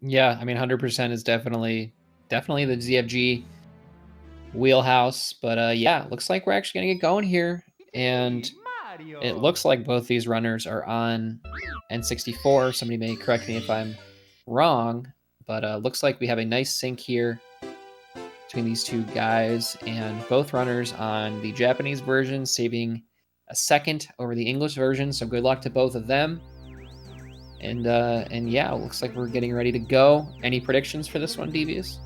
Yeah, I mean, 100% is definitely the ZFG wheelhouse. But yeah, looks like we're actually gonna get going here, and it looks like both these runners are on N64. Somebody may correct me if I'm wrong, but looks like we have a nice sync here between these two guys, and both runners on the Japanese version, saving a second over the English version. So good luck to both of them. And yeah, it looks like we're getting ready to go. Any predictions for this one, Devious?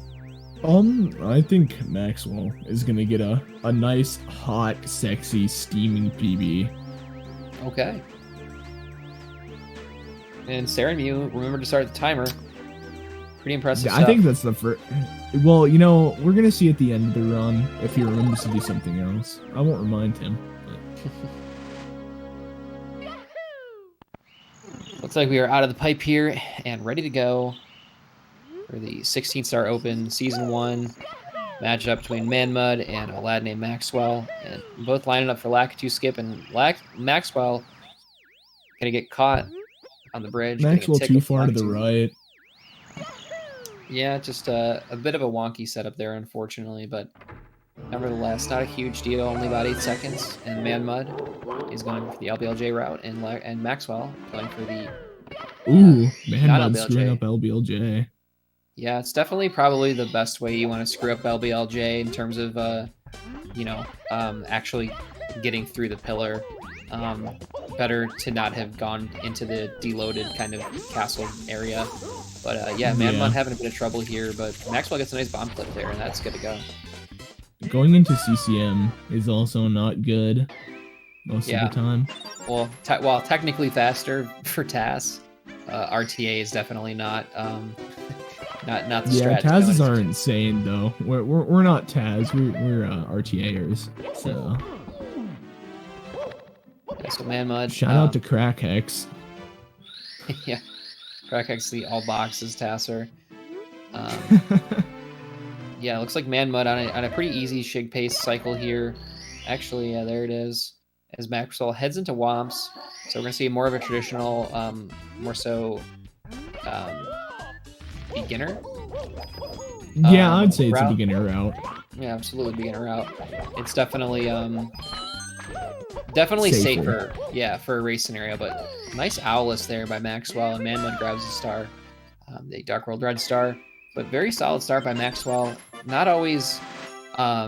I think Maxwell is gonna get a nice, hot, sexy, steaming PB. Okay. And Sarah and Mew, remember to start the timer. Pretty impressive Yeah, stuff. I think that's the first. Well, you know, we're gonna see at the end of the run if he remembers to do something else. I won't remind him. Looks like we are out of the pipe here and ready to go for the 16-star Open Season 1 matchup between manXmud and LadNamedMaxwell. And both lining up for Lakitu Skip, and Maxwell gonna get caught on the bridge. Maxwell too far to the right. Yeah, just a bit of a wonky setup there, unfortunately, but nevertheless, not a huge deal, only about 8 seconds. And manXmud is going for the LBLJ route, and Maxwell going for the manXmud screwing up LBLJ. Yeah, it's definitely probably the best way you want to screw up LBLJ in terms of, actually getting through the pillar. Better to not have gone into the deloaded kind of castle area. But yeah, manXmud having a bit of trouble here, but Maxwell gets a nice bomb clip there, and that's good to go. Going into CCM is also not good most of the time. Well, while technically faster for TAS, RTA is definitely not not the strat. Yeah, TASs are insane though. We're not TAS, we're RTAers. So. Yeah, so manXmud. Shout out to Crackhex. Yeah, Crackhex, the all boxes tasser. Yeah, it looks like manXmud on a pretty easy shig pace cycle here. Actually, yeah, there it is. As Maxwell heads into Womps, so we're gonna see more of a traditional, more so beginner. Yeah, I'd say it's a beginner route. Yeah, absolutely beginner route. It's definitely definitely safer. Yeah, for a race scenario. But nice Owlus there by Maxwell, and manXmud grabs a star, the Dark World Red star. But very solid start by Maxwell. Not always. I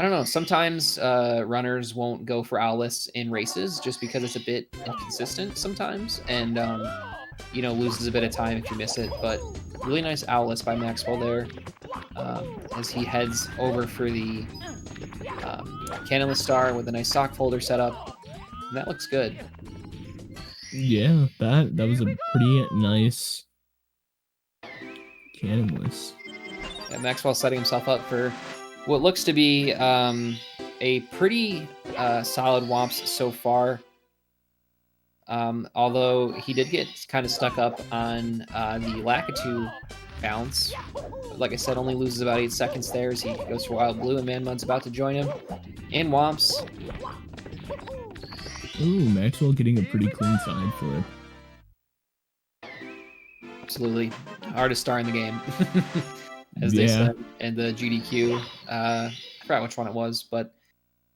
don't know. Sometimes runners won't go for Owlus in races just because it's a bit inconsistent sometimes, and you know, loses a bit of time if you miss it. But really nice Owlus by Maxwell there, as he heads over for the Cannonless Star with a nice sock folder setup. And that looks good. Yeah, that was a pretty nice Cannonless. Yeah, Maxwell setting himself up for what looks to be a pretty solid Womps so far. Although he did get kind of stuck up on the Lakitu bounce. But like I said, only loses about 8 seconds there as he goes for Wild Blue, and manXmud's about to join him in Womps. Ooh, Maxwell getting a pretty clean side for it. Absolutely. Hardest star in the game. As they said in the GDQ. I forgot which one it was, but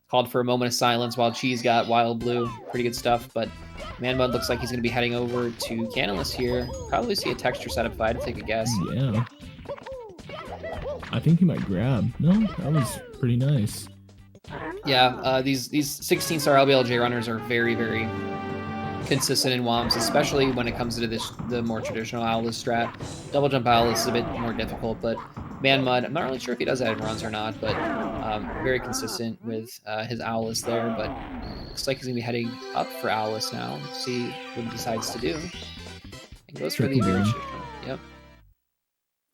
called for a moment of silence while Cheese got Wild Blue. Pretty good stuff, but manXmud looks like he's going to be heading over to Cannonless here. Probably see a texture setup if I had to take a guess. Yeah. I think he might grab. No, that was pretty nice. Yeah, these 16-star LBLJ runners are very, very consistent in Womps, especially when it comes to the more traditional Owlus strat. Double jump Owlus is a bit more difficult, but manXmud, I'm not really sure if he does that in runs or not, but very consistent with his Owlus there. But looks like he's going to be heading up for Owlus now. Let's see what he decides to do. He goes for the advantage. Yep.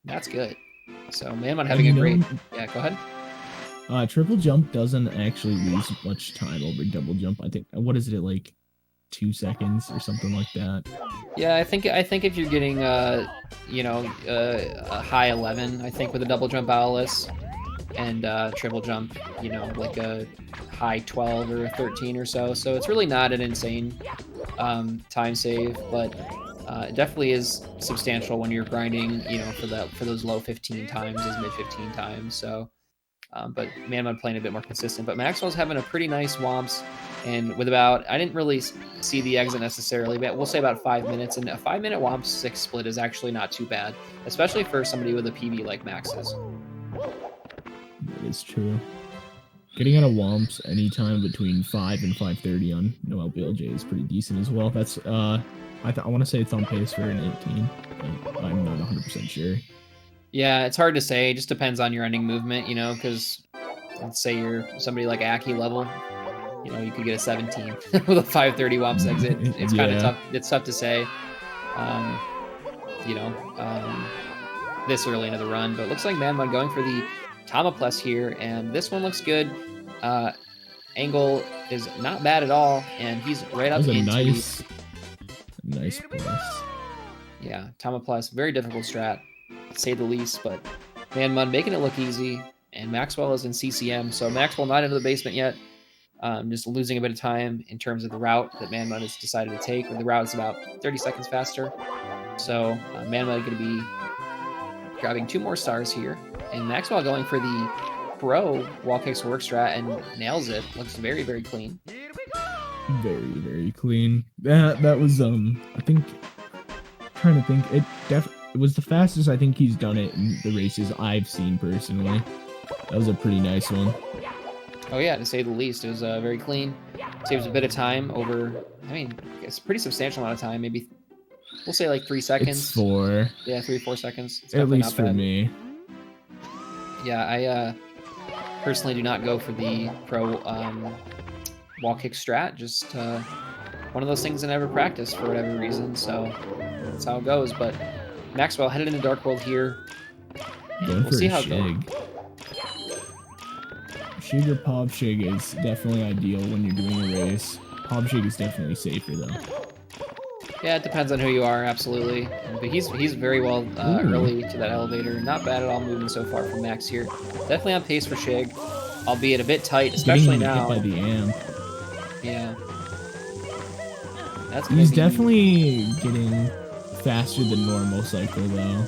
That's good. So manXmud having a great... Yeah, go ahead. Triple jump doesn't actually lose much time over double jump. I think, what is it at, like 2 seconds or something like that? Yeah, I think if you're getting you know, a high 11, I think with a double jump Owlus, and triple jump, you know, like a high 12 or 13 or so. So it's really not an insane time save, but It definitely is substantial when you're grinding, you know, for those low 15 times, those mid 15 times. So, but manXmud playing a bit more consistent. But Maxwell's having a pretty nice womps, and with about, I didn't really see the exit necessarily, but we'll say about 5 minutes. And a 5-minute womp 6 split is actually not too bad, especially for somebody with a PB like Max is. That is true. Getting out of womps anytime between 5 and 5:30 on no LBLJ is pretty decent as well. That's I want to say it's on pace for an 18, but I'm not 100% sure. Yeah, it's hard to say. It just depends on your ending movement, you know, because let's say you're somebody like Aki level, you know, you could get a 17 with a 5:30 womps exit. It's kind of tough. It's tough to say, you know, this early into the run. But it looks like manXmud going for the Tama Plus here, and this one looks good. Angle is not bad at all, and he's right up into nice plus. Yeah, Tama Plus, very difficult strat, to say the least, but manXmud making it look easy, and Maxwell is in CCM, so Maxwell not into the basement yet, just losing a bit of time in terms of the route that manXmud has decided to take, the route is about 30 seconds faster, so manXmud going to be grabbing 2 more stars here, and Maxwell going for the pro wall kicks work strat and nails it, looks very, very clean. Very, very clean. That was I think, trying to think, it was the fastest I think he's done it in the races I've seen personally. That was a pretty nice one. Oh yeah, to say the least. It was very clean. Saves a bit of time over, I mean, it's a pretty substantial amount of time, maybe, we'll say like 3 seconds. It's 4. Yeah, 3-4 seconds. It's at least for me. Yeah, I personally do not go for the pro wall kick strat, just one of those things I never practiced for whatever reason, so that's how it goes. But Maxwell headed into Dark World here. We'll see how it goes. Shig or Pop Shig is definitely ideal when you're doing a race. Pop Shig is definitely safer though. Yeah, it depends on who you are, absolutely. But he's very well early to that elevator. Not bad at all moving so far from Max here. Definitely on pace for Shig, albeit a bit tight, especially now. Hit by the amp. Yeah. He's definitely getting faster than normal cycle though.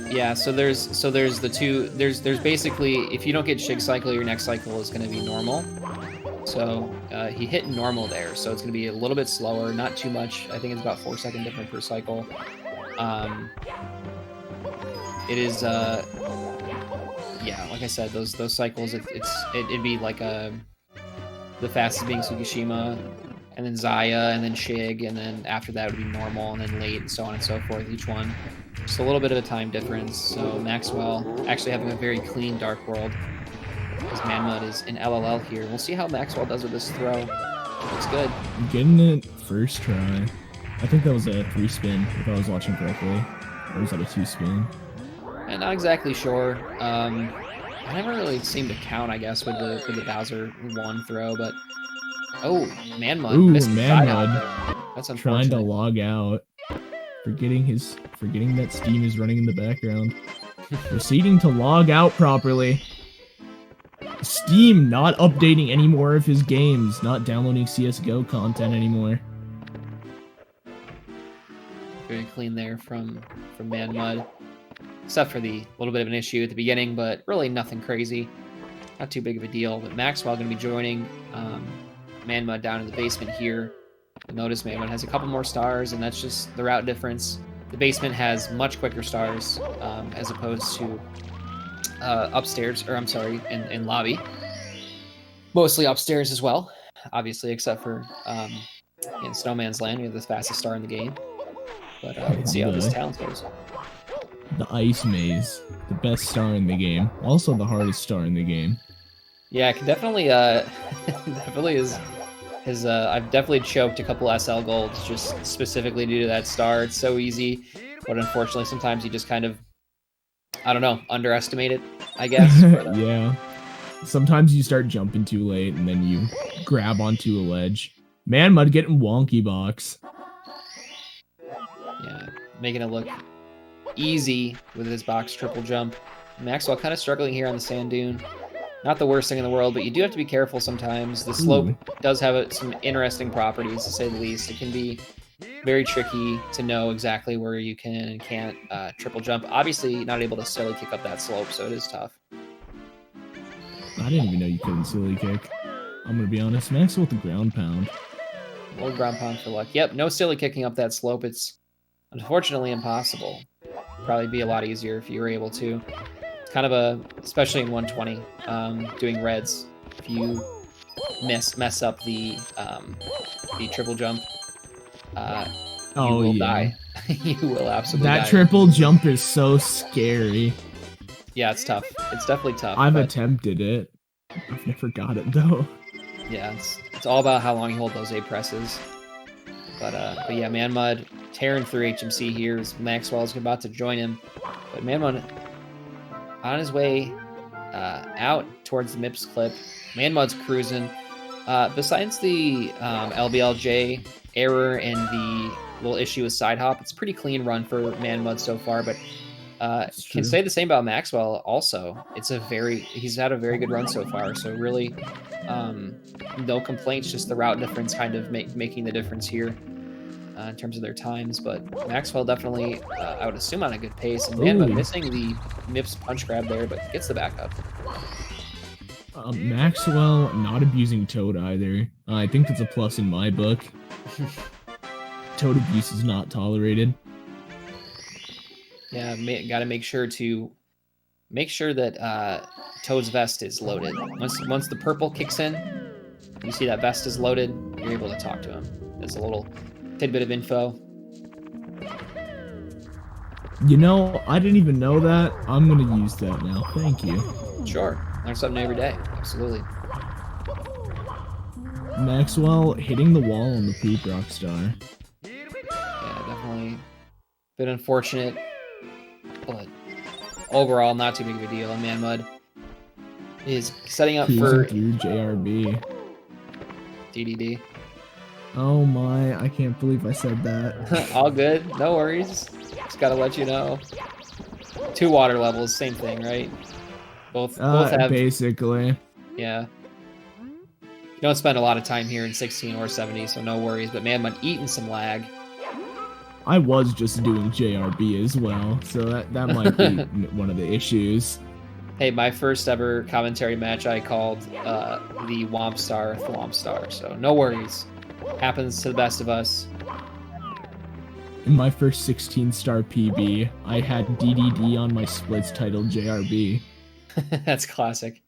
Yeah, so there's the two, there's basically, if you don't get Shig cycle, your next cycle is going to be normal. So he hit normal there, so it's going to be a little bit slower, not too much. I think it's about 4 seconds different per cycle. It is, yeah, like I said, those cycles, it'd be like the fastest being Tsukishima, and then Zaya, and then Shig, and then after that would be normal, and then late, and so on and so forth, each one. Just a little bit of a time difference. So Maxwell actually having a very clean Dark World, because manXmud is in LLL here. We'll see how Maxwell does with this throw. Looks good. Getting it first try. I think that was a 3-spin, if I was watching correctly. Or was that a 2-spin? I'm not exactly sure. I never really seemed to count, I guess, with the Bowser 1 throw, but oh, manXmud. Ooh, manXmud. That's unfortunate. Trying to log out. Forgetting that Steam is running in the background. Proceeding to log out properly. Steam not updating any more of his games, not downloading CSGO content anymore. Very clean there from manXmud. Except for the little bit of an issue at the beginning, but really nothing crazy. Not too big of a deal. But Maxwell going to be joining manXmud down in the basement here. You'll notice manXmud has a couple more stars, and that's just the route difference. The basement has much quicker stars as opposed to upstairs, or I'm sorry, in lobby. Mostly upstairs as well, obviously, except for in Snowman's Land, we have the fastest star in the game. But let's see how this talent goes. The Ice Maze, the best star in the game. Also the hardest star in the game. Yeah, it can definitely, definitely is... I've definitely choked a couple SL golds just specifically due to that star. It's so easy, but unfortunately sometimes you just kind of, I don't know, underestimate it, I guess. But, yeah. Sometimes you start jumping too late and then you grab onto a ledge. manXmud getting wonky box. Yeah, making it look easy with his box triple jump. Maxwell kind of struggling here on the sand dune. Not the worst thing in the world, but you do have to be careful sometimes. The slope does have some interesting properties, to say the least. It can be very tricky to know exactly where you can and can't triple jump. Obviously, not able to silly kick up that slope, so it is tough. I didn't even know you couldn't silly kick. I'm gonna be honest, Max with the ground pound. Old ground pound for luck. Yep, no silly kicking up that slope. It's unfortunately impossible. Probably be a lot easier if you were able to. It's kind of a, especially in 120, doing reds. If you mess up the triple jump, you will die. You will absolutely die. That triple jump is so scary. Yeah, it's tough. It's definitely tough. I've attempted it. I've never got it though. Yeah, it's all about how long you hold those A presses. But yeah, manXmud tearing through HMC here as Maxwell is about to join him. But manXmud on his way out towards the MIPS clip. manXmud's cruising. Besides the LBLJ error and the little issue with side hop, it's a pretty clean run for manXmud so far. But can say the same about Maxwell also. He's had a very good run so far. So really, no complaints. Just the route difference kind of making the difference here in terms of their times. But Maxwell definitely, I would assume, on a good pace. And manXmud missing the MIPS punch grab there, but gets the backup. Maxwell not abusing Toad either. I think that's a plus in my book. Toad abuse is not tolerated. Yeah, got to make sure that Toad's vest is loaded. Once the purple kicks in, you see that vest is loaded, you're able to talk to him. That's a little tidbit of info. You know, I didn't even know that. I'm gonna use that now. Thank you. Sure, learn something every day. Absolutely. Maxwell hitting the wall on the poop rockstar. Yeah, definitely a bit unfortunate, but overall not too big of a deal. And manXmud is setting up for through JRB. DDD. Oh my, I can't believe I said that. All good, no worries. Just gotta let you know. 2 water levels, same thing, right? Both have basically. Yeah. You don't spend a lot of time here in 16 or 70, so no worries. But manXmud eating some lag. I was just doing JRB as well, so that might be one of the issues. Hey, my first ever commentary match, I called the Womp Star Thwomp Star, so no worries. Happens to the best of us. In my first 16-star PB, I had DDD on my splits titled JRB. That's classic.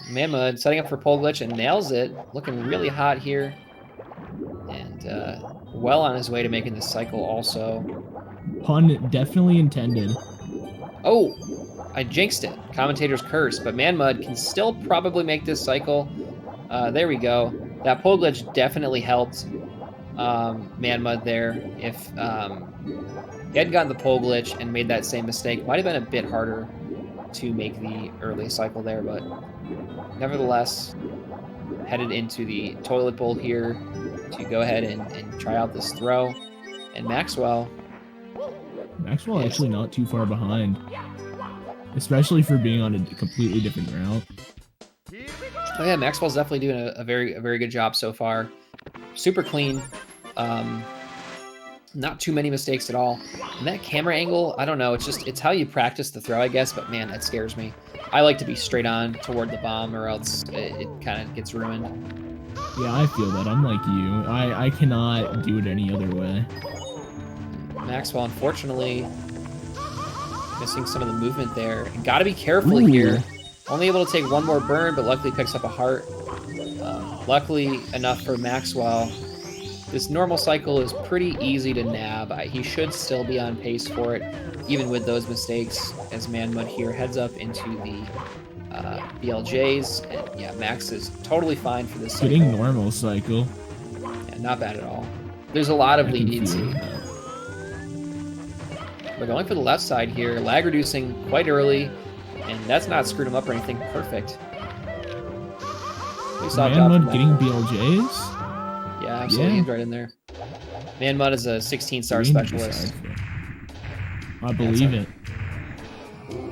manXmud setting up for pole glitch and nails it. Looking really hot here. And well on his way to making this cycle also. Pun definitely intended. Oh, I jinxed it. Commentator's curse, but manXmud can still probably make this cycle. There we go. That pole glitch definitely helped manXmud there. If he hadn't gotten the pole glitch and made that same mistake, might have been a bit harder to make the early cycle there, but nevertheless, headed into the toilet bowl here to go ahead and try out this throw. And Maxwell actually not too far behind, especially for being on a completely different route. Oh yeah, Maxwell's definitely doing a very good job so far. Super clean. Not too many mistakes at all. And that camera angle, I don't know, it's how you practice the throw, I guess, but man, that scares me. I like to be straight on toward the bomb, or else it kind of gets ruined. Yeah, I feel that. I'm like you. I cannot do it any other way. Maxwell, unfortunately, missing some of the movement there. Gotta be careful here. Only able to take one more burn, but luckily picks up a heart. Luckily enough for Maxwell, this normal cycle is pretty easy to nab. He should still be on pace for it, even with those mistakes, as manXmud here heads up into the BLJs. And yeah, Max is totally fine for this cycle. Getting normal cycle. Yeah, not bad at all. There's a lot of leniency. We're going for the left side here, lag reducing quite early, and that's not screwed him up or anything. Perfect. manXmud getting BLJs? Yeah, absolutely. He's right in there. manXmud is a 16-star specialist. I believe it.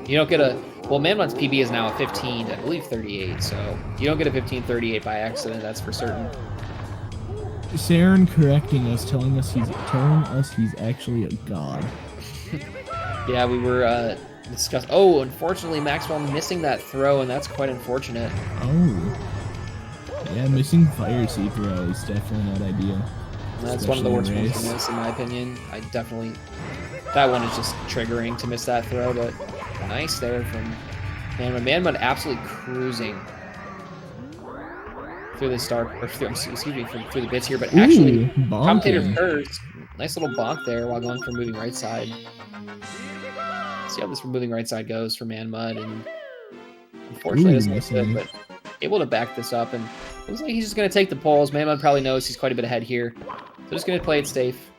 You don't get a... Well, manXmud's PB is now a 15, I believe 38, so you don't get a 15-38 by accident, that's for certain. Saren correcting us, telling us he's actually a god. Yeah, we were discussing. Oh, unfortunately, Maxwell missing that throw, and that's quite unfortunate. Oh. Yeah, missing fire sea throw is definitely not ideal. That's one of the worst ones race. to miss, in my opinion. I definitely... That one is just triggering to miss that throw, but nice there from manXmud. manXmud absolutely cruising through the start, or through, excuse me, through the bits here, but actually, commentator curse, nice little bonk there while going for moving right side. See how this moving right side goes for manXmud, and unfortunately doesn't look good, but able to back this up, and it looks like he's just going to take the poles. manXmud probably knows he's quite a bit ahead here, so just going to play it safe.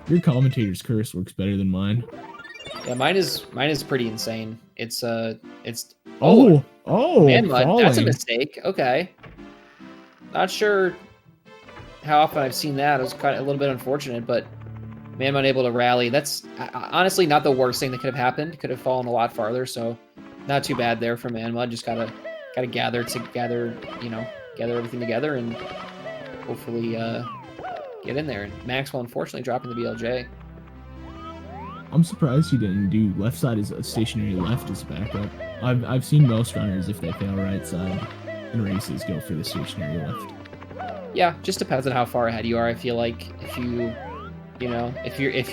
Your commentator's curse works better than mine. Yeah, mine is pretty insane. It's oh manXmud, that's a mistake. Okay, not sure how often I've seen that. It was kind of a little bit unfortunate, but manXmud able to rally. That's honestly not the worst thing that could have happened. Could have fallen a lot farther, so not too bad there for manXmud. Just gotta gather everything together and hopefully get in there. And Maxwell unfortunately dropping the BLJ. I'm surprised he didn't do left side as a stationary left as backup. I've seen most runners, if they fail right side in races, go for the stationary left. Yeah, just depends on how far ahead you are. I feel like if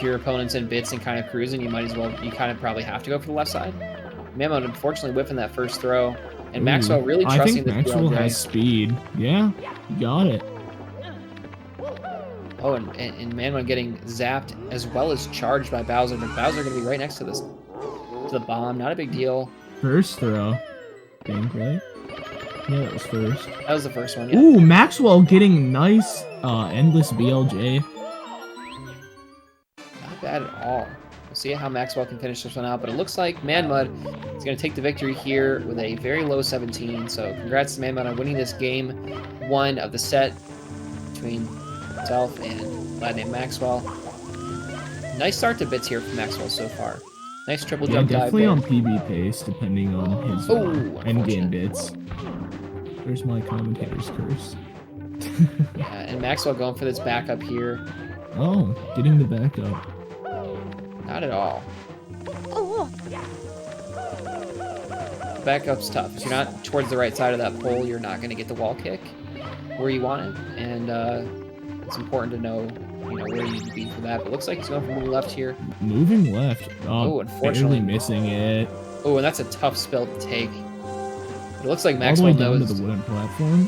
your opponent's in bits and kind of cruising, you kind of probably have to go for the left side. manXmud unfortunately whiffing that first throw, and Maxwell really trusting the BLJ. I think Maxwell has speed. Yeah, you got it. Oh, and manXmud getting zapped as well as charged by Bowser, but Bowser going to be right next to the bomb. Not a big deal. First throw. Think, right? Yeah, that was first. That was the first one, yeah. Ooh, Maxwell getting nice endless BLJ. Not bad at all. We'll see how Maxwell can finish this one out, but it looks like manXmud is going to take the victory here with a very low 17. So congrats to manXmud on winning this game 1 of the set between himself and LadNamedMaxwell. Nice start to bits here from Maxwell so far. Nice triple jump dive. Definitely on PB pace, depending on his endgame bits. There's my commentator's curse. Yeah, and Maxwell going for this backup here. Oh, getting the backup. Not at all. Backup's tough. If you're not towards the right side of that pole, you're not going to get the wall kick where you want it, and it's important to know, where you need to be for that. But it looks like he's going for moving left here. Moving left. Oh, unfortunately missing it. Oh, and that's a tough spill to take. It looks like Maxwell knows. All the way down to the wooden platform.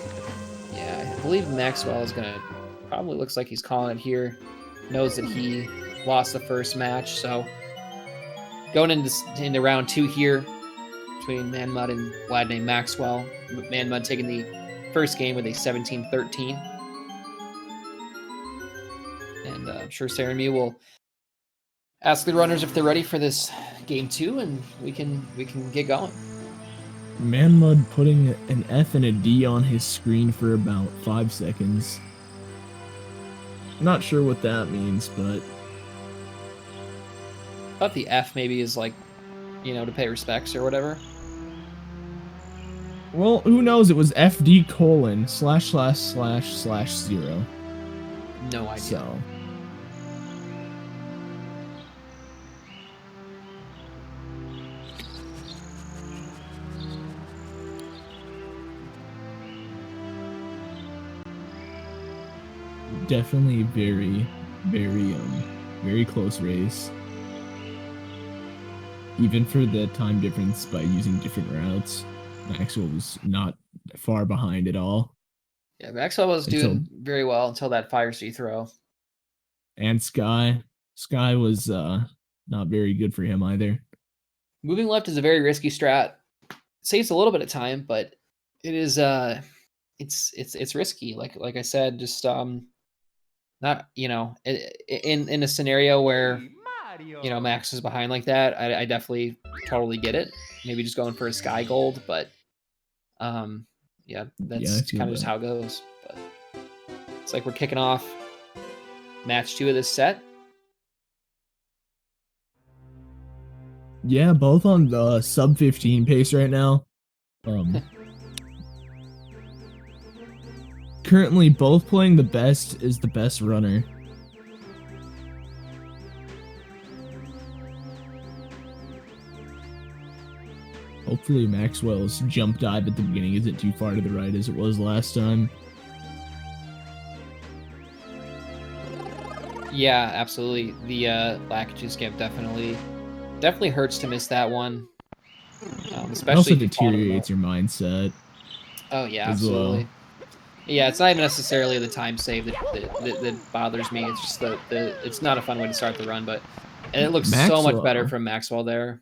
Yeah, I believe Maxwell is gonna. Probably looks like he's calling it here. Knows that he lost the first match, so going into round 2 here between manXmud and LadNamedMaxwell. manXmud taking the first game with a 17-13. And I'm sure Sarah and me will ask the runners if they're ready for this game 2, and we can get going. manXmud putting an F and a D on his screen for about 5 seconds. Not sure what that means, but I thought the F maybe is like, to pay respects or whatever. Well, who knows? It was FD : ////0. No idea. So. Definitely very, very close race. Even for the time difference by using different routes, Maxwell was not far behind at all. Yeah, Maxwell was doing very well until that fire sea throw. And Sky was not very good for him either. Moving left is a very risky strat. It saves a little bit of time, but it is it's risky. Like I said, just not in a scenario where Max is behind like that, I definitely totally get it. Maybe just going for a sky gold, but that's kind of just how it goes. But it's like we're kicking off match 2 of this set. Yeah, both on the sub 15 pace right now. currently both playing the best is the best runner. Hopefully Maxwell's jump dive at the beginning isn't too far to the right as it was last time. Yeah, absolutely. The lackage skip definitely hurts to miss that one. It also Especially if you fall to the deteriorates your mindset. Oh yeah, as absolutely. well. Yeah, it's not even necessarily the time save that bothers me. It's just it's not a fun way to start the run, and it looks so much better from Maxwell there.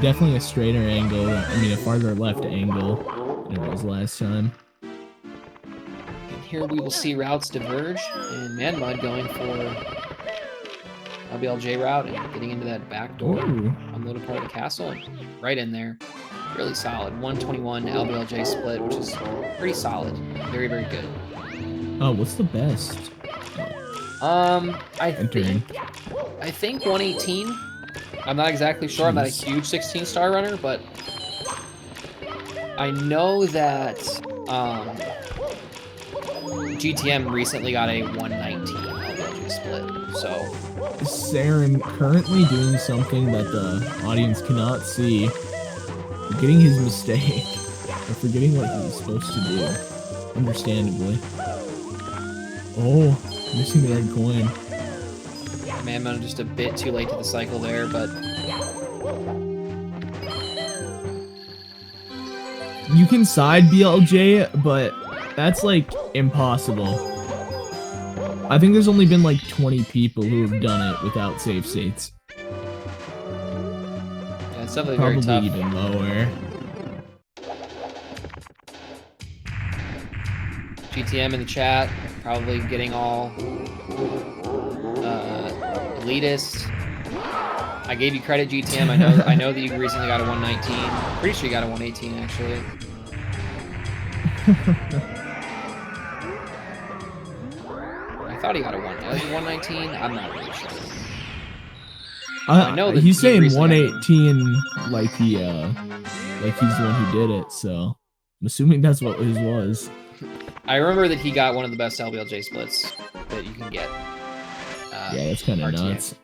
Definitely a straighter angle. I mean, a farther left angle than it was last time. And here we will see routes diverge, and manXmud going for LBLJ route and getting into that back door, unloaded part of the castle, and right in there. Really solid. 121 LBLJ split, which is pretty solid. Very, very good. Oh, what's the best? I think 118. I'm not exactly sure. Jeez. I'm not a huge 16-star runner, but I know that GTM recently got a 119 LBLJ split. So Saren currently doing something that the audience cannot see. Forgetting his mistake, or forgetting what he was supposed to do, understandably. Oh, missing the red coin. manXmud just a bit too late to the cycle there, but you can side BLJ, but that's like impossible. I think there's only been like 20 people who have done it without save states. It's definitely very tough. Probably even lower. GTM in the chat, probably getting all elitist. I gave you credit, GTM. I know that you recently got a 119. Pretty sure you got a 118 actually. I thought he got a 119. I'm not really sure. I know that he's saying 118 like he's the one who did it, so I'm assuming that's what his was. I remember that he got one of the best LBLJ splits that you can get. Yeah, that's kind of nuts.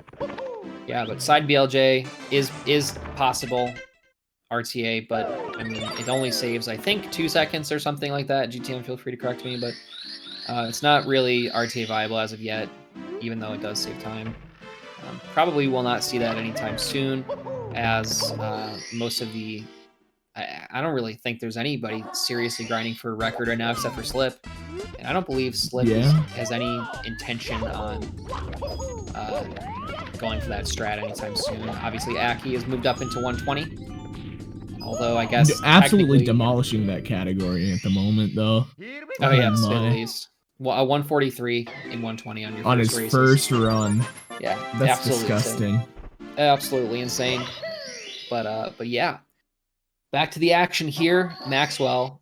Yeah, but side BLJ is possible RTA, but I mean it only saves I think 2 seconds or something like that. GTM, feel free to correct me, but it's not really RTA viable as of yet, even though it does save time. Probably will not see that anytime soon, as most of the... I don't really think there's anybody seriously grinding for a record right now except for Slip. And I don't believe Slip has any intention on going for that strat anytime soon. Obviously, Aki has moved up into 120. Although, I guess... Absolutely demolishing that category at the moment, though. Oh, yeah, to say the least. Well, a 143 in 120 on your on his first run. Yeah, that's disgusting. Insane. Absolutely insane. But yeah, back to the action here. Maxwell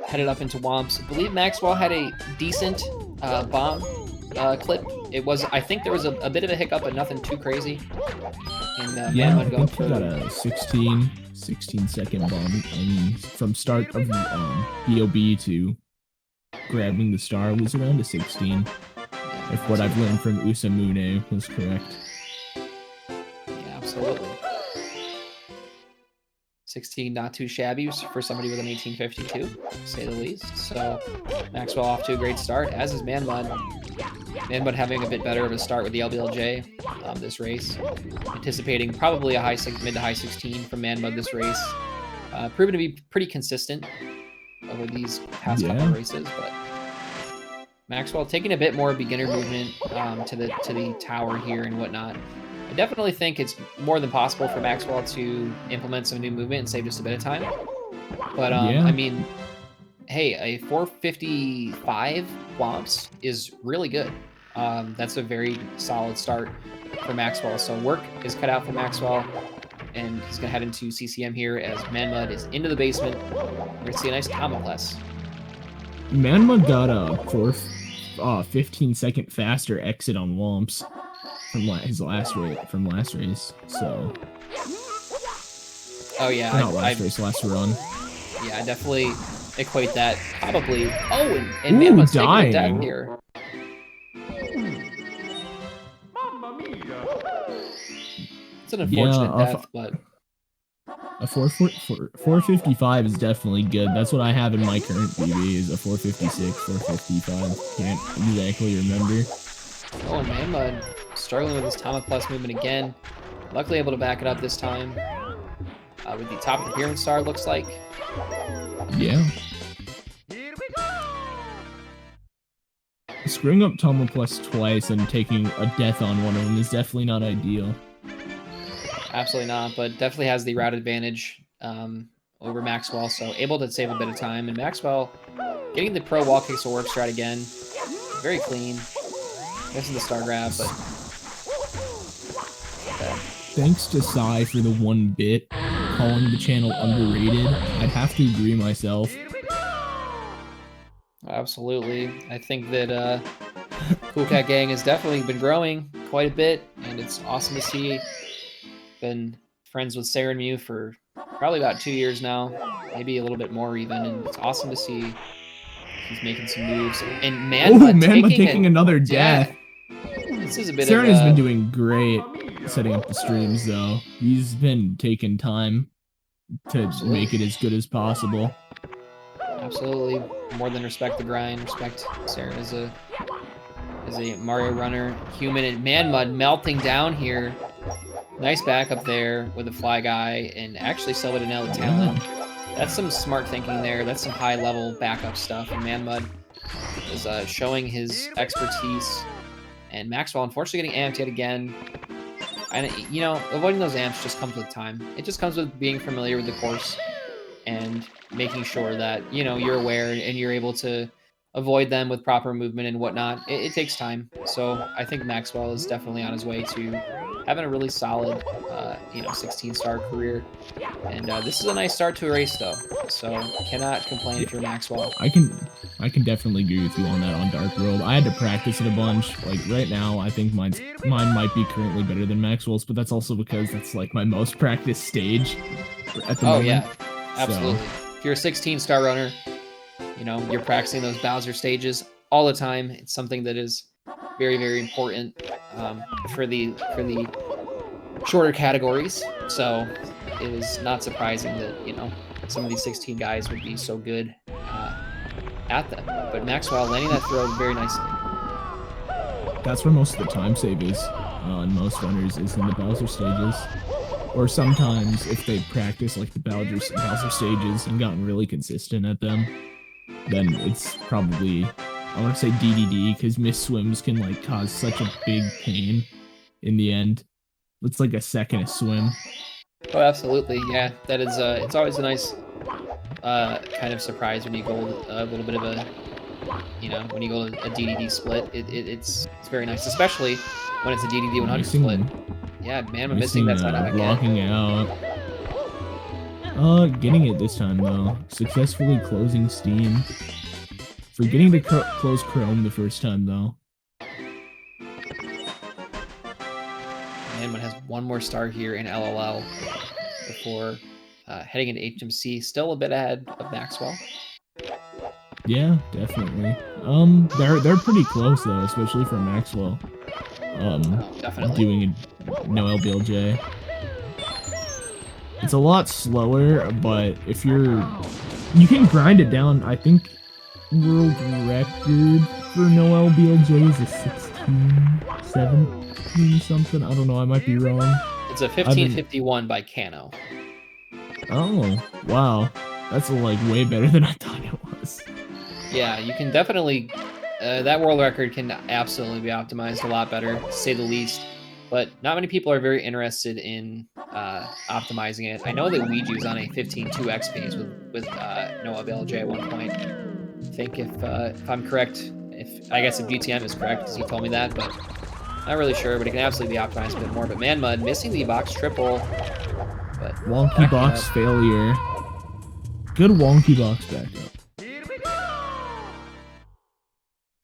headed up into Womps. I believe Maxwell had a decent bomb clip. It was, I think there was a bit of a hiccup, but nothing too crazy. And yeah, I think he got a 16-second bomb. I mean, from start of BOB to grabbing the star was around a 16. If what I've learned from Usamune was correct. Yeah, absolutely. 16, not too shabby for somebody with an 1852, to say the least. So Maxwell off to a great start, as is manXmud. manXmud having a bit better of a start with the LBLJ this race. Anticipating probably a mid to high 16 from manXmud this race. Proven to be pretty consistent over these past couple of races, but Maxwell taking a bit more beginner movement to the tower here and whatnot. I definitely think it's more than possible for Maxwell to implement some new movement and save just a bit of time. But I mean, hey, a 455 Womps is really good. That's a very solid start for Maxwell. So work is cut out for Maxwell, and he's gonna head into CCM here as manXmud is into the basement. We're gonna see a nice combo plus. manXmud got a 15-second faster exit on Womps from his last race. So. Oh yeah, not last race, last run. Yeah, I definitely equate that probably. Oh, and Ooh, manXmud's taking a death dying. here. It's an unfortunate death, but a 455 is definitely good. That's what I have in my current BB is a 456, 455. Can't exactly remember. oh, and manXmud struggling with his Tama Plus movement again. Luckily able to back it up this time. With the top of the pyramid star, looks like. Yeah. Screwing up Tama Plus twice and taking a death on one of them is definitely not ideal. Absolutely not, but definitely has the route advantage over Maxwell, so able to save a bit of time. And Maxwell getting the pro wall kicks to work strat again. Very clean. Missing the star grab, but... Thanks to Sai for the 1 bit, calling the channel underrated. I'd have to agree myself. Absolutely. I think that Cool Cat Gang has definitely been growing quite a bit, and it's awesome to see. Been friends with Sarah and Mew for probably about 2 years now, maybe a little bit more even, and it's awesome to see he's making some moves. And manXmud taking another death. This is a bit Saren of has been doing great setting up the streams, though. He's been taking time to make it as good as possible. Absolutely. More than respect the grind. Respect Saren as a Mario runner. Human and manXmud melting down here. Nice backup there with a fly guy and actually Selva to nail the talent. That's some smart thinking there. That's some high level backup stuff. And manXmud is showing his expertise. And Maxwell unfortunately getting amped yet again. And, you know, avoiding those amps just comes with time. It just comes with being familiar with the course and making sure that, you know, you're aware and you're able to avoid them with proper movement and whatnot. It takes time. So I think Maxwell is definitely on his way to having a really solid, 16-star career. And this is a nice start to a race, though. So cannot complain if you're Maxwell. I can definitely agree with you on that on Dark World. I had to practice it a bunch. Like right now, I think mine might be currently better than Maxwell's, but that's also because that's like my most practiced stage at the moment. Oh yeah, absolutely. So. If you're a 16-star runner, you know, you're practicing those Bowser stages all the time. It's something that is very, very important for the shorter categories. So it is not surprising that, you know, some of these 16 guys would be so good at them. But Maxwell landing that throw very nicely. That's where most of the time save is on most runners, is in the Bowser stages. Or sometimes if they practice like the Bowser stages and gotten really consistent at them, then it's probably, I want to say DDD, because miss swims can like cause such a big pain in the end. It's like a second a swim. Oh, absolutely. Yeah, that is, it's always a nice kind of surprise when you go a little bit of a, you know, when you go a DDD split. It's very nice, especially when it's a DDD 100 split. Yeah, man, I'm missing that side again. Locking out. Getting it this time, though. Successfully closing Steam. Forgetting to close Chrome the first time, though. ManXmud has one more star here in LLL before heading into HMC. Still a bit ahead of Maxwell. Yeah, definitely. They're pretty close, though, especially for Maxwell. Definitely. Doing a no LBLJ. It's a lot slower, but if you can grind it down. I think world record for no LBLJ is a 16, 17 something. I don't know. I might be wrong. It's a 1551 by Kano. Oh, wow. That's like way better than I thought it was. Yeah, you can definitely. That world record can absolutely be optimized a lot better, to say the least. But not many people are very interested in optimizing it. I know that Ouiju's on a 15.2x pace with no LBLJ at one point. I think if I'm correct, I guess if GTM is correct, because he told me that, but not really sure. But it can absolutely be optimized a bit more. But manXmud missing the box triple. But wonky box failure. Good wonky box backup.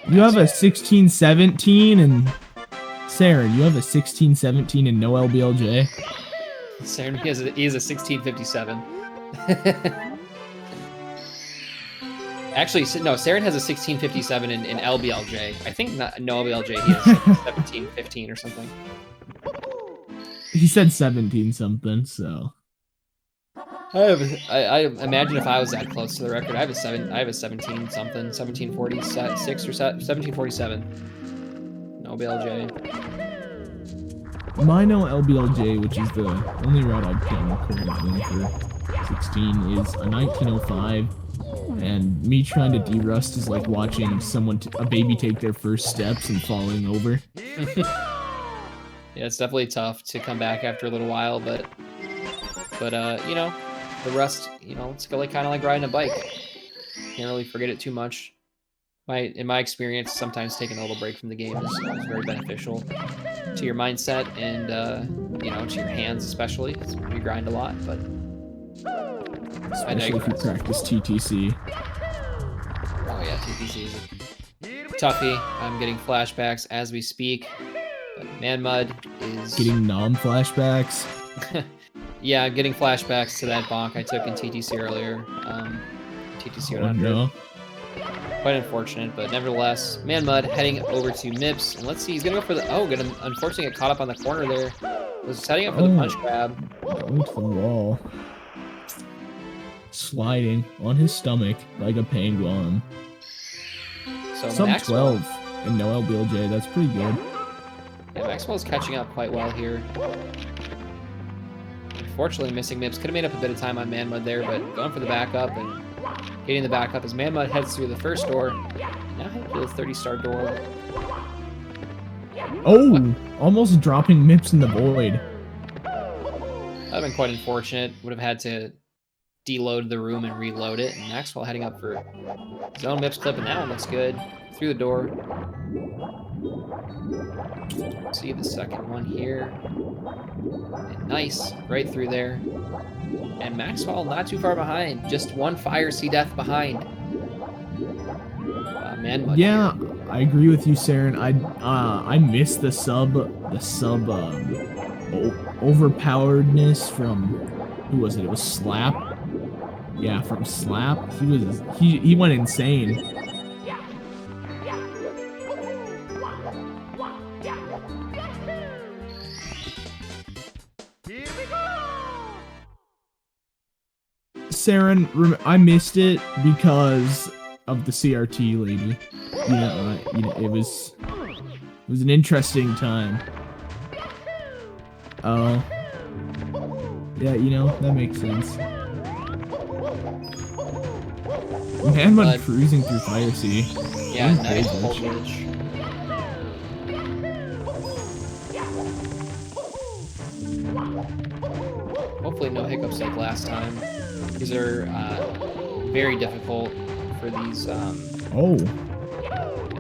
You have a 16-17 and Saren, you have a 16-17 and no LBLJ. Saren, he is a 1657. Actually, no, Saren has a 1657 in LBLJ. I think not, no LBLJ, he has like 1715 or something. He said 17 something, so. I imagine if I was that close to the record, I have a 17 something, 1746 or 1747. No LBLJ. My no LBLJ, which is the only route I've done currently for 16, is a 1905. And me trying to derust is like watching a baby take their first steps and falling over. Yeah, it's definitely tough to come back after a little while, but you know, the rust, you know, it's kind of like riding a bike. Can't really forget it too much. In my experience, sometimes taking a little break from the game is very beneficial to your mindset and you know, to your hands especially. You grind a lot, but especially if you practice TTC. Oh yeah, TTC is a toughie. I'm getting flashbacks as we speak. But manXmud is getting flashbacks. Yeah, I'm getting flashbacks to that bonk I took in TTC earlier. TTC 100. No. Quite unfortunate, but nevertheless, manXmud heading over to Mips, and let's see, he's gonna go for the gonna unfortunately get caught up on the corner there. Was setting up for the punch grab. Going to the wall. Sliding on his stomach like a penguin. So Sub Maxwell, 12 and no LBLJ, that's pretty good. Yeah, Maxwell's catching up quite well here. Unfortunately, missing Mips. Could have made up a bit of time on manXmud there, but going for the backup and getting the backup as manXmud heads through the first door. Now heading to the 30-star door. Oh! Almost dropping Mips in the void. That would have been quite unfortunate. Would have had to deload the room and reload it. And Maxwell heading up for his own Mips clip, and that one looks good. Through the door. See the second one here. And nice. Right through there. And Maxwell not too far behind. Just one fire, see death behind. manXmud. Yeah, I agree with you, Saren. I missed the overpoweredness from, who was it? It was Slap. Yeah, from Slap. He went insane. Saren, I missed it because of the CRT lady. It was an interesting time. Oh, yeah, that makes sense. manXmud cruising through Fire Sea. Yeah, nice voltage. Hopefully no hiccups like last time. These are very difficult for these.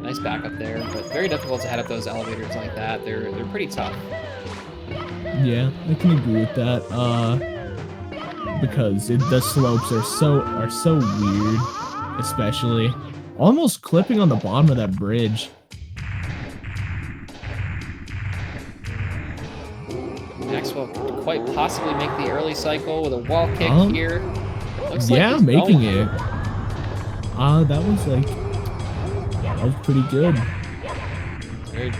Nice backup there, but very difficult to head up those elevators like that. They're pretty tough. Yeah, I can agree with that. Because the slopes are so weird, especially almost clipping on the bottom of that bridge. Maxwell could quite possibly make the early cycle with a wall kick here. Looks like making it. That was pretty good.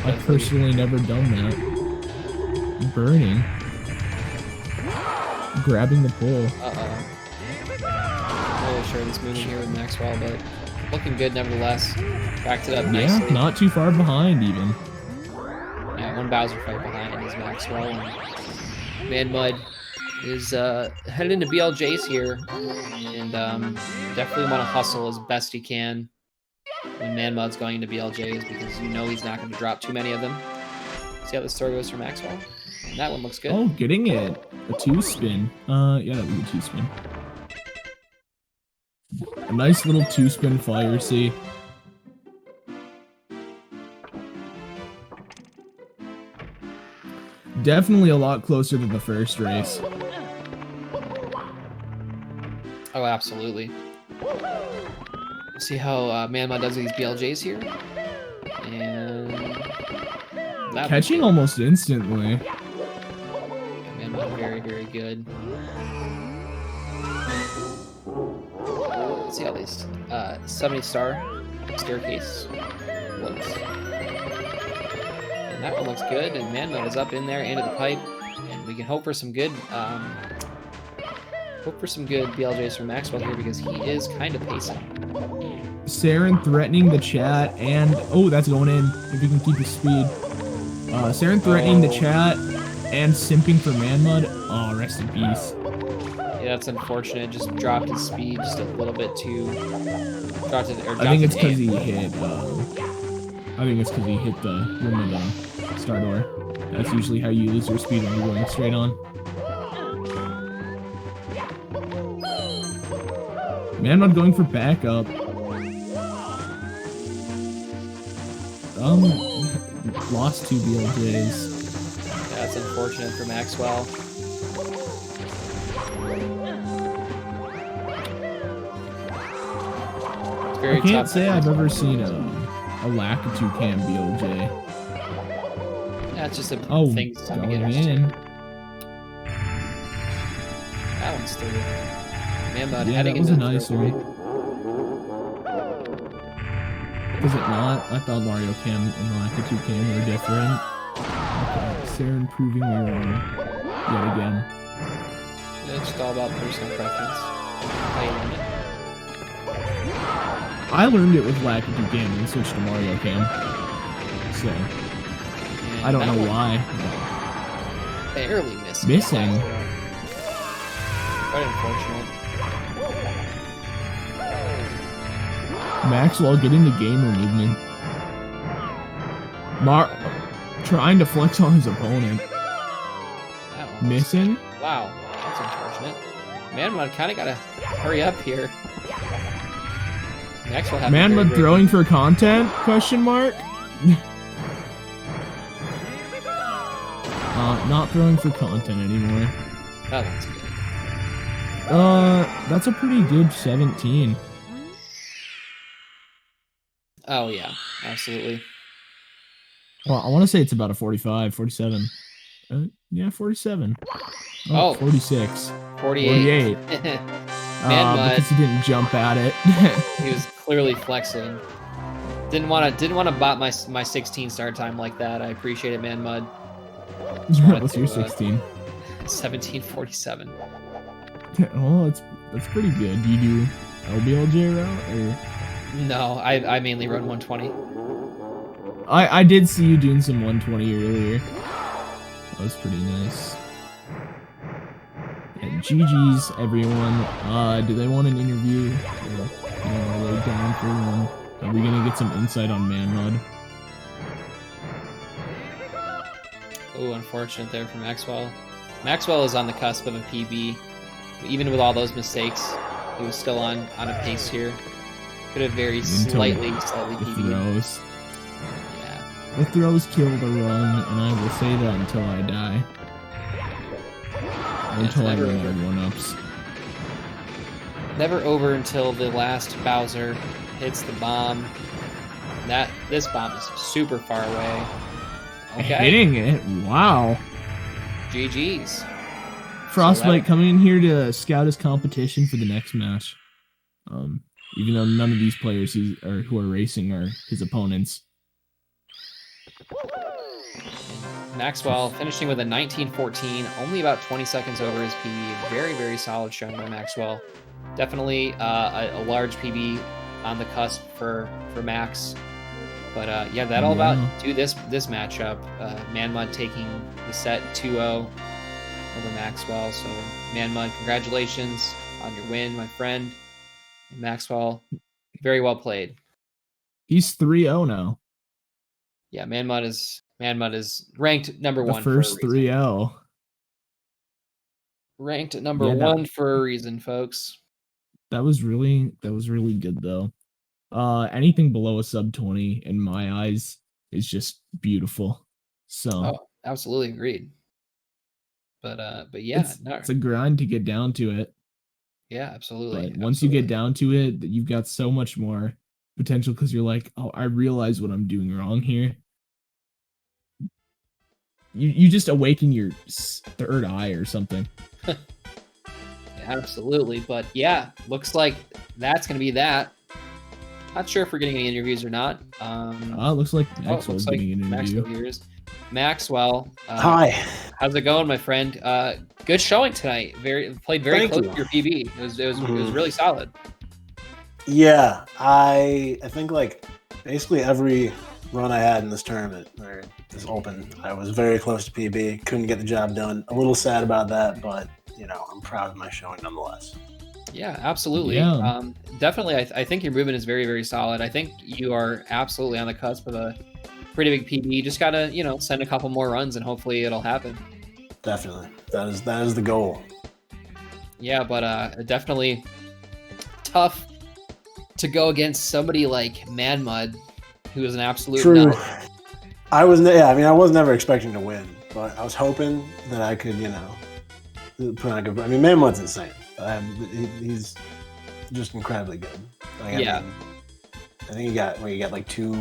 I've personally never done that. Burning. Grabbing the pole. Not really sure this moving here with Maxwell, but looking good nevertheless. Backed it up nicely. Yeah, not too far behind even. Yeah, one Bowser fight behind is Maxwell. And manXmud is headed into BLJs here, and definitely want to hustle as best he can when manXmud's going into BLJs, because he's not going to drop too many of them. See how this throw goes for Maxwell? And that one looks good. Oh, getting it. A 2-spin. Yeah, that was a 2-spin. A nice little 2-spin Fire Sea. Definitely a lot closer than the first race. Oh, absolutely. See how manXmud does these BLJs here. And catching almost instantly. Yeah, manXmud very, very good. Let's see how these 70-star staircase looks. And that one looks good, and manXmud is up in there into the pipe, and we can hope for some good BLJs from Maxwell here because he is kind of pacing. Saren threatening the chat, and oh, that's going in if he can keep his speed. Saren threatening the chat and simping for manXmud. Oh, rest in peace. Yeah, that's unfortunate. Just dropped his speed just a little bit too. I think it's because he hit. I think it's because he hit the rim of the star door. That's usually how you lose your speed when you're going straight on. manXmud going for backup. Lost 2 BLJs. Yeah, that's unfortunate for Maxwell. I can't say I've ever seen a Lakitu cam BLJ. That's just a thing to going get in. That one's through. manXmud Yeah, heading that was a into nice one. Was it not? I thought Mario Cam and Lakitu Cam were different. Okay, Saren proving me wrong yet again. It's just all about personal preference. How you learn it. I learned it with Lakitu Cam and switched to Mario Cam. So, I don't know why. Barely missing. Missing? Quite unfortunate. Maxwell getting the gamer movement. Trying to flex on his opponent. Missing? Wow, that's unfortunate. manXmud kind of gotta hurry up here. manXmud throwing for content? Question mark? Not throwing for content anymore. That one's good. That's a pretty good 17. Oh yeah, absolutely. Well, I want to say it's about a 45, 47. Yeah, 47. Oh, 46. 48. Because he didn't jump at it. He was clearly flexing. Didn't want to bot my 16 start time like that. I appreciate it, manXmud. What's your 16? 17:47. Oh, that's pretty good. Do you do LBLJ route or? No, I mainly run 120. I did see you doing some 120 earlier. That was pretty nice. And GG's everyone. Do they want an interview? Or, are they down for one? Are we gonna get some insight on manXmud? Oh, unfortunate there for Maxwell. Maxwell is on the cusp of a PB. Even with all those mistakes, he was still on a pace here. Could have very slightly PB. Throws. Yeah. The throws kill the run, and I will say that until I die. Or until I run out of 1-ups. Never over until the last Bowser hits the bomb. This bomb is super far away. Okay. Hitting it. Wow. GG's. Frostbite coming in here to scout his competition for the next match. Even though none of these players who are racing are his opponents. Maxwell finishing with a 19:14, only about 20 seconds over his PB. Very, very solid showing by Maxwell. Definitely a large PB on the cusp for Max. But yeah, that'll about do this matchup. manXmud taking the set 2-0 over Maxwell. So manXmud, congratulations on your win, my friend. And Maxwell, very well played. He's 3-0 now. Yeah, manXmud is ranked number one. The first 3-0. Ranked at number one for a reason, folks. That was really good though. Anything below a sub 20 in my eyes is just beautiful. So absolutely agreed. But yeah, it's a grind to get down to it. Yeah, absolutely. But once you get down to it, you've got so much more potential because you're like, oh, I realize what I'm doing wrong here. You just awaken your third eye or something. Absolutely, but yeah, looks like that's going to be that. Not sure if we're getting any interviews or not. Looks like Maxwell's getting an interview. Maxwell here is. Maxwell, Hi. how's it going, my friend? Good showing tonight. Played very Thank close you. to your PB. It was really solid. Yeah, I think like basically every run I had in this tournament or this open, I was very close to PB. Couldn't get the job done. A little sad about that, but you know, I'm proud of my showing nonetheless. Yeah, absolutely. Yeah. Definitely, I think your movement is very, very solid. I think you are absolutely on the cusp of a pretty big PB. You just gotta, send a couple more runs and hopefully it'll happen. Definitely, that is the goal. Yeah, but definitely tough to go against somebody like ManXmud, who is an absolute True. nut. I was never expecting to win, but I was hoping that I could, put on a good. I mean, ManXmud's insane. He's just incredibly good. Like, Yeah. I think you got like 2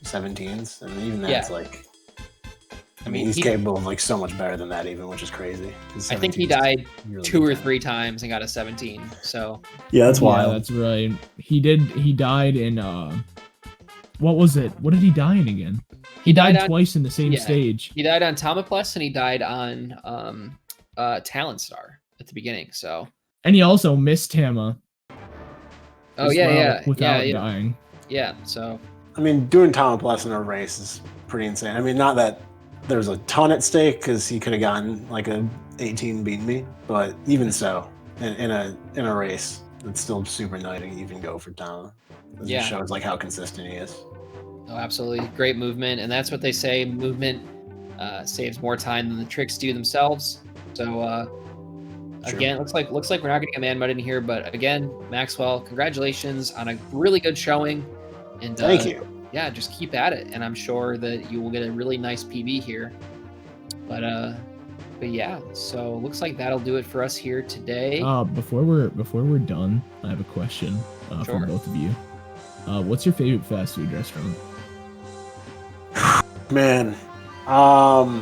17s, and even that's like. I mean, he's capable of like so much better than that, even, which is crazy. I think he died really 2 or 3 times and got a 17. So yeah, that's wild. Yeah, that's right. He died in what was it? What did he die in again? He died twice in the same stage. He died on Tomaplus and he died on Talent Star at the beginning. So and he also missed Tama. Oh yeah, without dying. Yeah, so I mean, doing Tomaplus in a race is pretty insane. I mean, not that there's a ton at stake because he could have gotten like a 18 beat me, but even so, in a race, it's still super nice to even go for Tama. It just shows like how consistent he is. Oh, absolutely, great movement, and that's what they say. Movement saves more time than the tricks do themselves. So again, looks like we're not getting a ManXmud in here, but again, Maxwell, congratulations on a really good showing. And thank you. Yeah, just keep at it, and I'm sure that you will get a really nice PB here. But yeah, so looks like that'll do it for us here today. Before we're done, I have a question from both of you. What's your favorite fast food restaurant? Man, I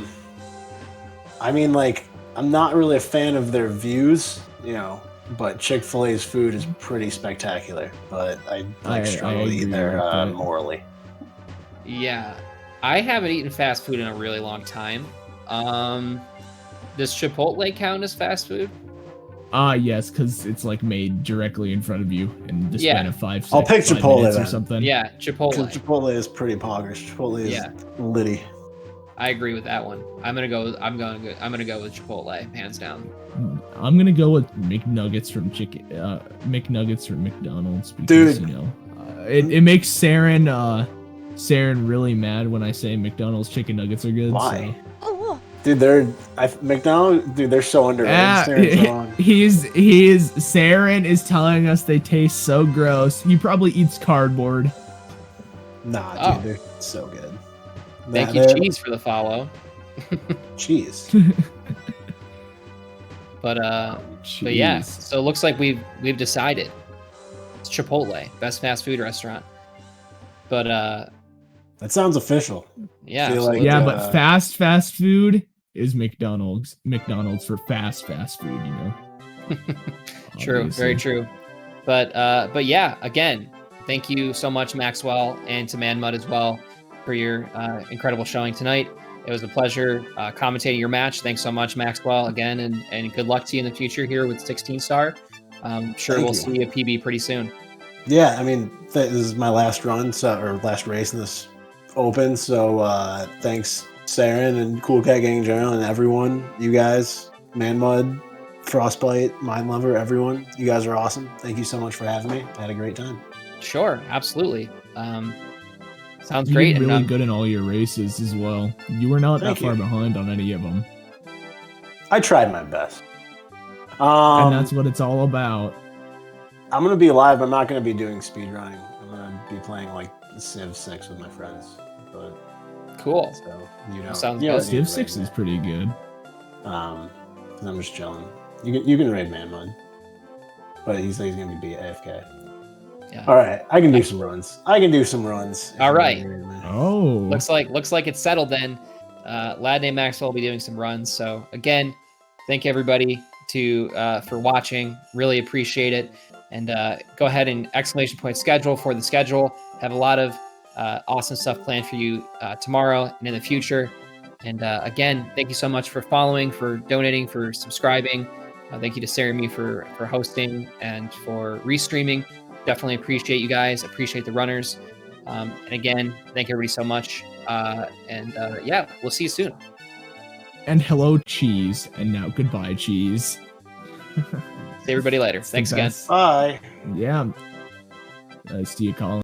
mean, like, I'm not really a fan of their views, but Chick-fil-A's food is pretty spectacular. But I struggle to eat there morally. Yeah, I haven't eaten fast food in a really long time. Does Chipotle count as fast food? Yes, because it's like made directly in front of you in the span of 5 seconds. I'll pick Chipotle or something. Yeah, Chipotle. Chipotle is pretty poggers. Chipotle is litty. I agree with that one. I'm gonna go with Chipotle, hands down. I'm gonna go with McNuggets from McDonald's because it makes Saren really mad when I say McDonald's chicken nuggets are good. Why? So. Dude, they're so underrated. Saren is telling us they taste so gross. He probably eats cardboard. Nah, dude, they're so good. Thank you, Cheese, for the follow. Cheese. But yeah, so it looks like we've decided it's Chipotle, best fast food restaurant. But that sounds official. Yeah, but fast food is McDonald's. McDonald's for fast food, True, very true. But yeah, again, thank you so much, Maxwell, and to ManXmud as well for your incredible showing tonight. It was a pleasure commentating your match. Thanks so much, Maxwell, again, and good luck to you in the future here with 16 Star. I'm sure we'll see a PB pretty soon. Yeah, I mean, this is my last run, or last race in this open, so thanks, Saren and Cool Cat Gang in general, and everyone, you guys, ManXmud, Frostbite, Mind Lover, everyone. You guys are awesome. Thank you so much for having me. I had a great time. Sure, absolutely. Sounds you great. Did really good in all your races as well. You were not that far behind on any of them. I tried my best. And that's what it's all about. I'm gonna be live. I'm not gonna be doing speedrunning. I'm gonna be playing like Civ 6 with my friends. But cool. So sounds good. Civ 6 is pretty good. I'm just chilling. You can raid ManXmud, but he's gonna be AFK. Yeah. All right, I can do some runs. All right. Oh. Looks like it's settled then. LadNamedMaxwell will be doing some runs. So again, thank everybody for watching. Really appreciate it. And go ahead and ! schedule for the schedule. Have a lot of awesome stuff planned for you tomorrow and in the future. And again, thank you so much for following, for donating, for subscribing. Thank you to Sarah and me for hosting and for restreaming. Definitely appreciate you guys. Appreciate the runners. And again, thank everybody so much. Yeah, we'll see you soon. And hello, cheese. And now goodbye, cheese. See everybody later. It's the Thanks again. best. Bye. Yeah. See you, Colin.